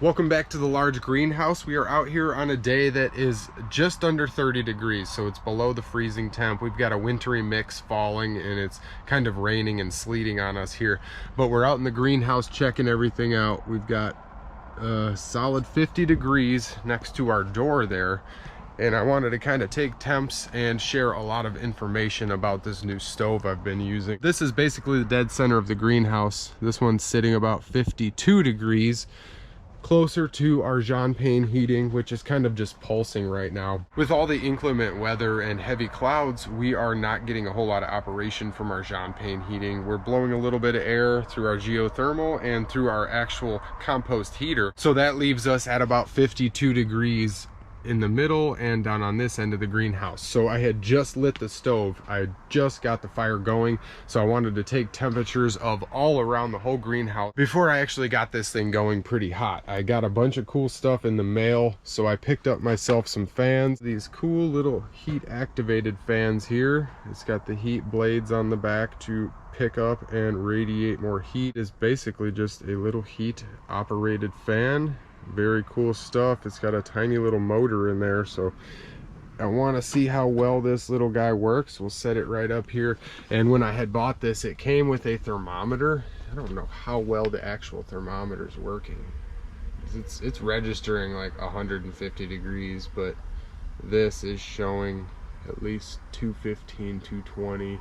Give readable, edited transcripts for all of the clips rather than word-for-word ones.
Welcome back to the large greenhouse. We are out here on a day that is just under 30 degrees, so it's below the freezing temp. We've got a wintry mix falling and it's kind of raining and sleeting on us here, but we're out in the greenhouse checking everything out. We've got a solid 50 degrees next to our door there, and I wanted to kind of take temps and share a lot of information about this new stove I've been using. This is basically the dead center of the greenhouse. This one's sitting about 52 degrees, closer to our Jean Pain heating, which is kind of just pulsing right now. With all the inclement weather and heavy clouds, we are not getting a whole lot of operation from our Jean Pain heating. We're blowing a little bit of air through our geothermal and through our actual compost heater. So that leaves us at about 52 degrees in the middle and down on this end of the greenhouse. So I had just lit the stove. I just got the fire going. So I wanted to take temperatures of all around the whole greenhouse before I actually got this thing going pretty hot. I got a bunch of cool stuff in the mail. So I picked up myself some fans, these cool little heat activated fans here. It's got the heat blades on the back to pick up and radiate more heat. It's basically just a little heat operated fan. Very cool stuff. It's got a tiny little motor in there, so I want to see how well this little guy works. We'll set it right up here. And when I had bought this, it came with a thermometer. I don't know how well the actual thermometer is working. It's registering like 150 degrees, but this is showing at least 215, 220,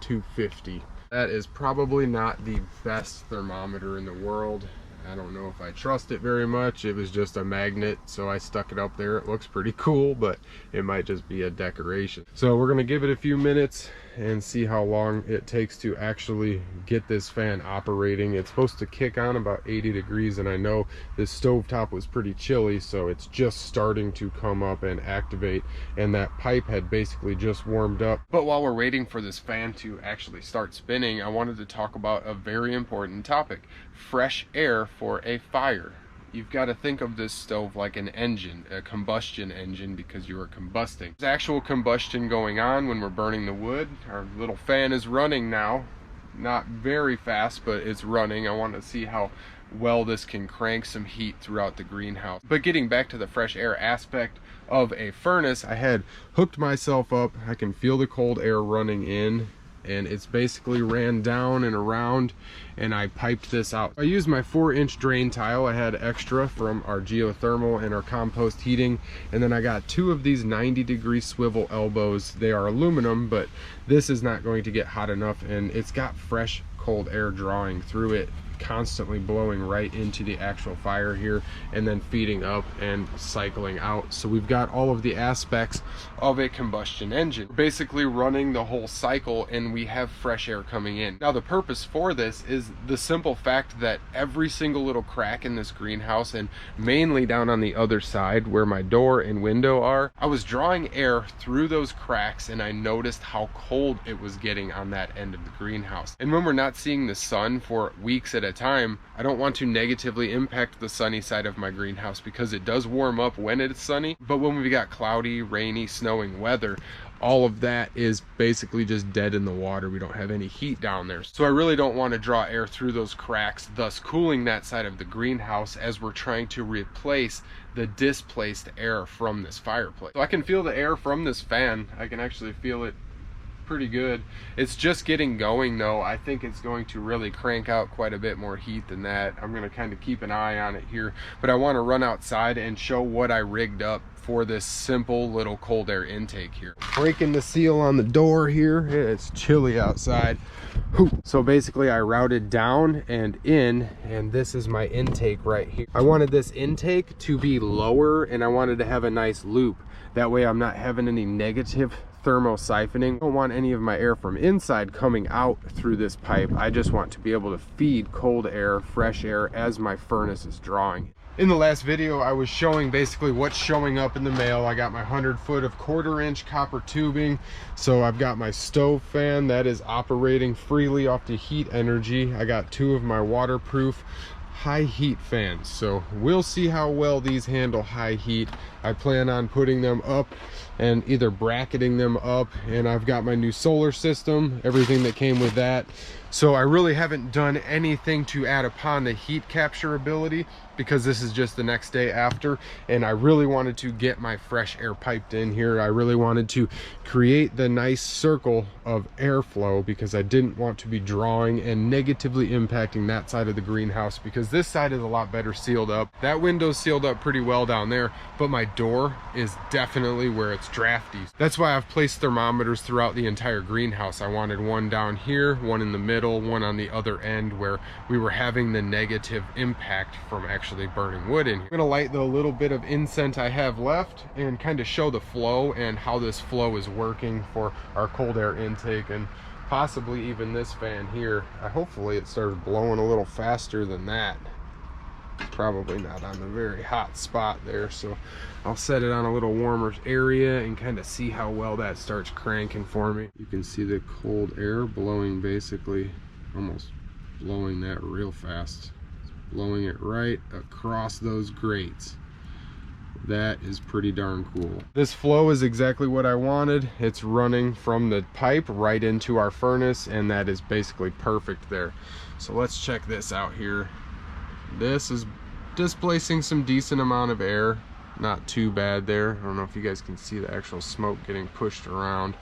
250. That is probably not the best thermometer in the world. I don't know if I trust it very much. It was just a magnet, so I stuck it up there. It looks pretty cool, but it might just be a decoration. So we're gonna give it a few minutes and see how long it takes to actually get this fan operating. It's supposed to kick on about 80 degrees, and I know this stovetop was pretty chilly, so it's just starting to come up and activate, and that pipe had basically just warmed up. But while we're waiting for this fan to actually start spinning, I wanted to talk about a very important topic: fresh air for a fire. You've got to think of this stove like an engine, a combustion engine, because you are combusting. There's actual combustion going on when we're burning the wood. Our little fan is running now. Not very fast, but it's running. I want to see how well this can crank some heat throughout the greenhouse. But getting back to the fresh air aspect of a furnace, I had hooked myself up. I can feel the cold air running in, and it's basically ran down and around, and I piped this out. I used my 4-inch drain tile I had extra from our geothermal and our compost heating, and then I got 2 of these 90-degree swivel elbows. They are aluminum, but this is not going to get hot enough, and it's got fresh cold air drawing through it, constantly blowing right into the actual fire here and then feeding up and cycling out. So we've got all of the aspects of a combustion engine. We're basically running the whole cycle, and we have fresh air coming in. Now the purpose for this is the simple fact that every single little crack in this greenhouse, and mainly down on the other side where my door and window are, I was drawing air through those cracks, and I noticed how cold it was getting on that end of the greenhouse. And when we're not seeing the sun for weeks at a time, I don't want to negatively impact the sunny side of my greenhouse, because it does warm up when it's sunny, but when we've got cloudy, rainy, snowing weather, all of that is basically just dead in the water. We don't have any heat down there. So I really don't want to draw air through those cracks, thus cooling that side of the greenhouse as we're trying to replace the displaced air from this fireplace. So I can feel the air from this fan. I can actually feel it pretty good. It's just getting going though. I think it's going to really crank out quite a bit more heat than that. I'm going to kind of keep an eye on it here, but I want to run outside and show what I rigged up for this simple little cold air intake here. Breaking the seal on the door here. It's chilly outside. So basically I routed down and in, and this is my intake right here. I wanted this intake to be lower, and I wanted to have a nice loop. That way I'm not having any negative thermosiphoning. I don't want any of my air from inside coming out through this pipe. I just want to be able to feed cold air, fresh air, as my furnace is drawing. In the last video, I was showing basically what's showing up in the mail. I got my 100-foot of 1/4-inch copper tubing. So I've got my stove fan that is operating freely off the heat energy. I got 2 of my waterproof high heat fans, so we'll see how well these handle high heat. I plan on putting them up and either bracketing them up, and I've got my new solar system, everything that came with that. So I really haven't done anything to add upon the heat capture ability because this is just the next day after, and I really wanted to get my fresh air piped in here. I really wanted to create the nice circle of airflow because I didn't want to be drawing and negatively impacting that side of the greenhouse, because this side is a lot better sealed up. That window's sealed up pretty well down there, but my door is definitely where it's drafty. That's why I've placed thermometers throughout the entire greenhouse. I wanted one down here, one in the middle, one on the other end where we were having the negative impact from actually burning wood in here. I'm gonna light the little bit of incense I have left and kind of show the flow and how this flow is working for our cold air intake, and possibly even this fan here. Hopefully it started blowing a little faster than that. It's probably not on the very hot spot there, so I'll set it on a little warmer area and kind of see how well that starts cranking for me. You can see the cold air blowing, basically almost blowing that real fast. Blowing it right across those grates. That is pretty darn cool. This flow is exactly what I wanted. It's running from the pipe right into our furnace, and that is basically perfect there. So let's check this out here. This is displacing some decent amount of air. Not too bad there. I don't know if you guys can see the actual smoke getting pushed around,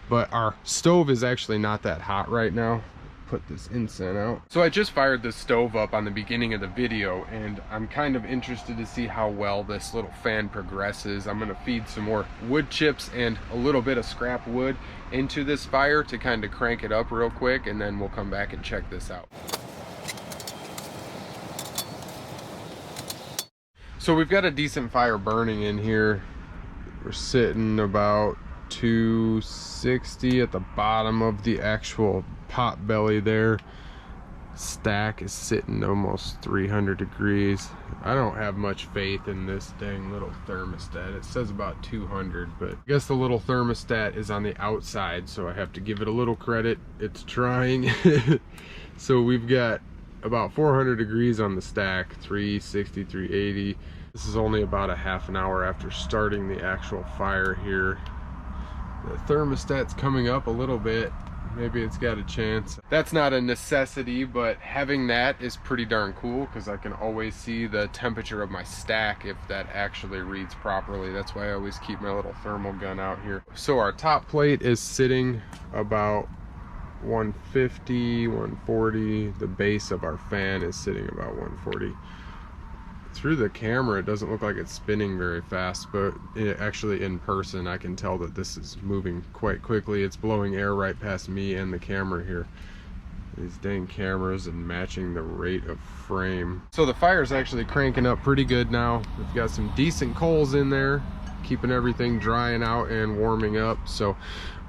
but our stove is actually not that hot right now. Put this incense out. So I just fired the stove up on the beginning of the video, and I'm kind of interested to see how well this little fan progresses. I'm gonna feed some more wood chips and a little bit of scrap wood into this fire to kind of crank it up real quick, and then we'll come back and check this out. So we've got a decent fire burning in here. We're sitting about 260 at the bottom of the actual pot belly there. Stack is sitting almost 300 degrees. I don't have much faith in this dang little thermostat. It says about 200, but I guess the little thermostat is on the outside, so I have to give it a little credit. It's trying. So we've got about 400 degrees on the stack, 360, 380. This is only about a half an hour after starting the actual fire here. The thermostat's coming up a little bit. Maybe it's got a chance. That's not a necessity, but having that is pretty darn cool because I can always see the temperature of my stack if that actually reads properly. That's why I always keep my little thermal gun out here. So our top plate is sitting about 150, 140. The base of our fan is sitting about 140. Through the camera it doesn't look like it's spinning very fast, but actually in person I can tell that this is moving quite quickly. It's blowing air right past me and the camera here. These dang cameras and matching the rate of frame. So the fire is actually cranking up pretty good now. We've got some decent coals in there, keeping everything drying out and warming up. So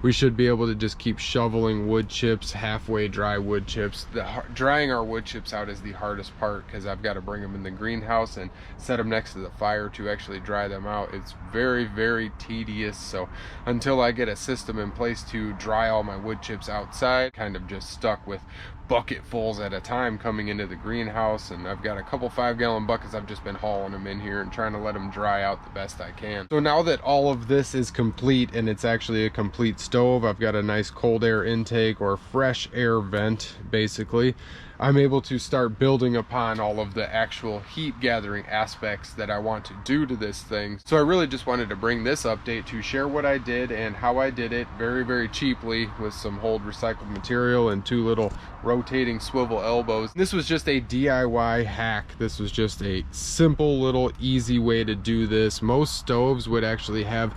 we should be able to just keep shoveling wood chips, halfway dry wood chips. Drying our wood chips out is the hardest part because I've got to bring them in the greenhouse and set them next to the fire to actually dry them out. It's very, very tedious. So until I get a system in place to dry all my wood chips outside, kind of just stuck with bucketfuls at a time coming into the greenhouse, and I've got a couple 5-gallon buckets. I've just been hauling them in here and trying to let them dry out the best I can. So now that all of this is complete and it's actually a complete stove, I've got a nice cold air intake or fresh air vent basically. I'm able to start building upon all of the actual heat gathering aspects that I want to do to this thing. So I really just wanted to bring this update to share what I did and how I did it very, very cheaply with some old recycled material and 2 little rotating swivel elbows. This was just a DIY hack. This was just a simple little easy way to do this. Most stoves would actually have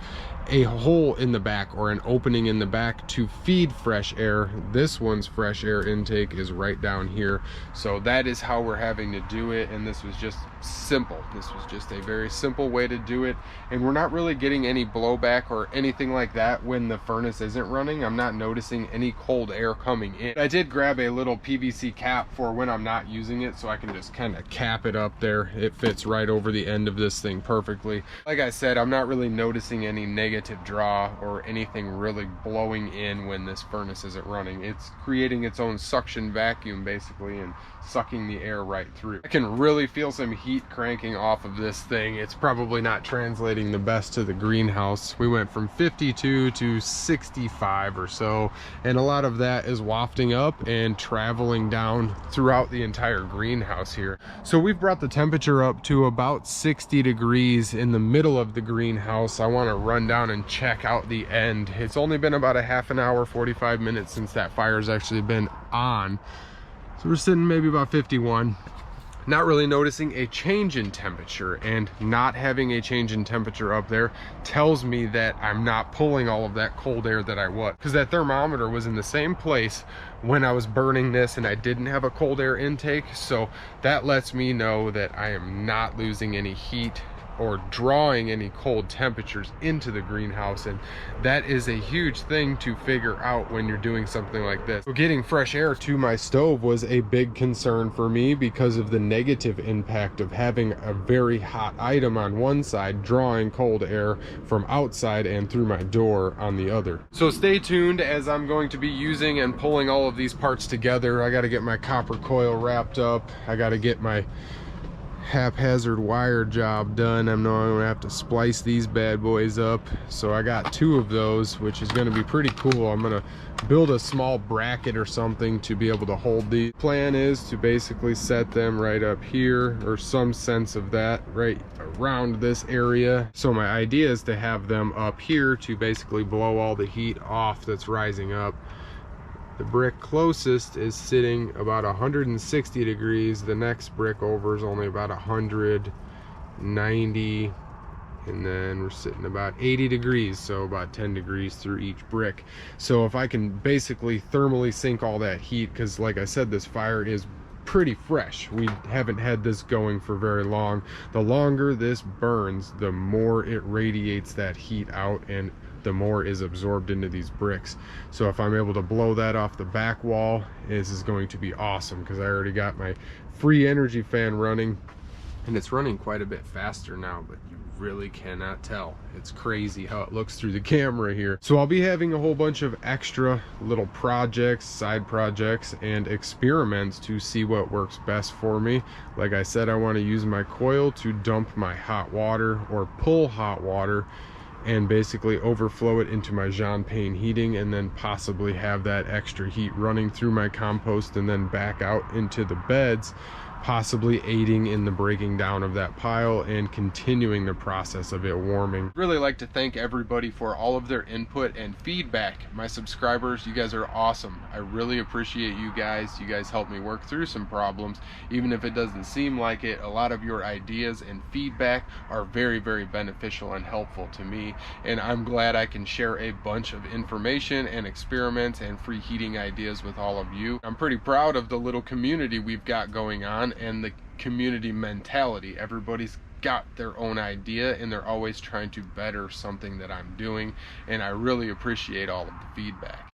a hole in the back or an opening in the back to feed fresh air. This one's fresh air intake is right down here. So that is how we're having to do it, and this was just simple. This was just a very simple way to do it, and we're not really getting any blowback or anything like that when the furnace isn't running. I'm not noticing any cold air coming in. I did grab a little PVC cap for when I'm not using it, so I can just kind of cap it up there. It fits right over the end of this thing perfectly. Like I said, I'm not really noticing any negative negative draw or anything really blowing in when this furnace isn't running. It's creating its own suction vacuum basically and sucking the air right through. I can really feel some heat cranking off of this thing. It's probably not translating the best to the greenhouse. We went from 52 to 65 or so, and a lot of that is wafting up and traveling down throughout the entire greenhouse here. So we've brought the temperature up to about 60 degrees in the middle of the greenhouse. I want to run down and check out the end. It's only been about a half an hour, 45 minutes since that fire's actually been on. So we're sitting maybe about 51. Not really noticing a change in temperature, and not having a change in temperature up there tells me that I'm not pulling all of that cold air that I was, because that thermometer was in the same place when I was burning this and I didn't have a cold air intake. So that lets me know that I am not losing any heat or drawing any cold temperatures into the greenhouse, and that is a huge thing to figure out when you're doing something like this. So getting fresh air to my stove was a big concern for me because of the negative impact of having a very hot item on one side drawing cold air from outside and through my door on the other. So stay tuned as I'm going to be using and pulling all of these parts together. I got to get my copper coil wrapped up. I got to get my haphazard wire job done. I'm gonna have to splice these bad boys up. So I got 2 of those, which is gonna be pretty cool. I'm gonna build a small bracket or something to be able to hold these. Plan is to basically set them right up here, or some sense of that, right around this area. So my idea is to have them up here to basically blow all the heat off that's rising up. The brick closest is sitting about 160 degrees. The next brick over is only about 190, and then we're sitting about 80 degrees, so about 10 degrees through each brick. So if I can basically thermally sink all that heat, because like I said, this fire is pretty fresh. We haven't had this going for very long. The longer this burns, the more it radiates that heat out and the more is absorbed into these bricks. So if I'm able to blow that off the back wall, this is going to be awesome, because I already got my free energy fan running, and it's running quite a bit faster now, but you really cannot tell. It's crazy how it looks through the camera here. So I'll be having a whole bunch of extra little projects, side projects, and experiments to see what works best for me. Like I said, I want to use my coil to dump my hot water or pull hot water and basically overflow it into my Jean Pain heating, and then possibly have that extra heat running through my compost and then back out into the beds, possibly aiding in the breaking down of that pile and continuing the process of it warming. Really like to thank everybody for all of their input and feedback. My subscribers, you guys are awesome. I really appreciate you guys. You guys help me work through some problems, even if it doesn't seem like it. A lot of your ideas and feedback are very, very beneficial and helpful to me, and I'm glad I can share a bunch of information and experiments and free heating ideas with all of you. I'm pretty proud of the little community we've got going on, and the community mentality. Everybody's got their own idea, and they're always trying to better something that I'm doing, and I really appreciate all of the feedback.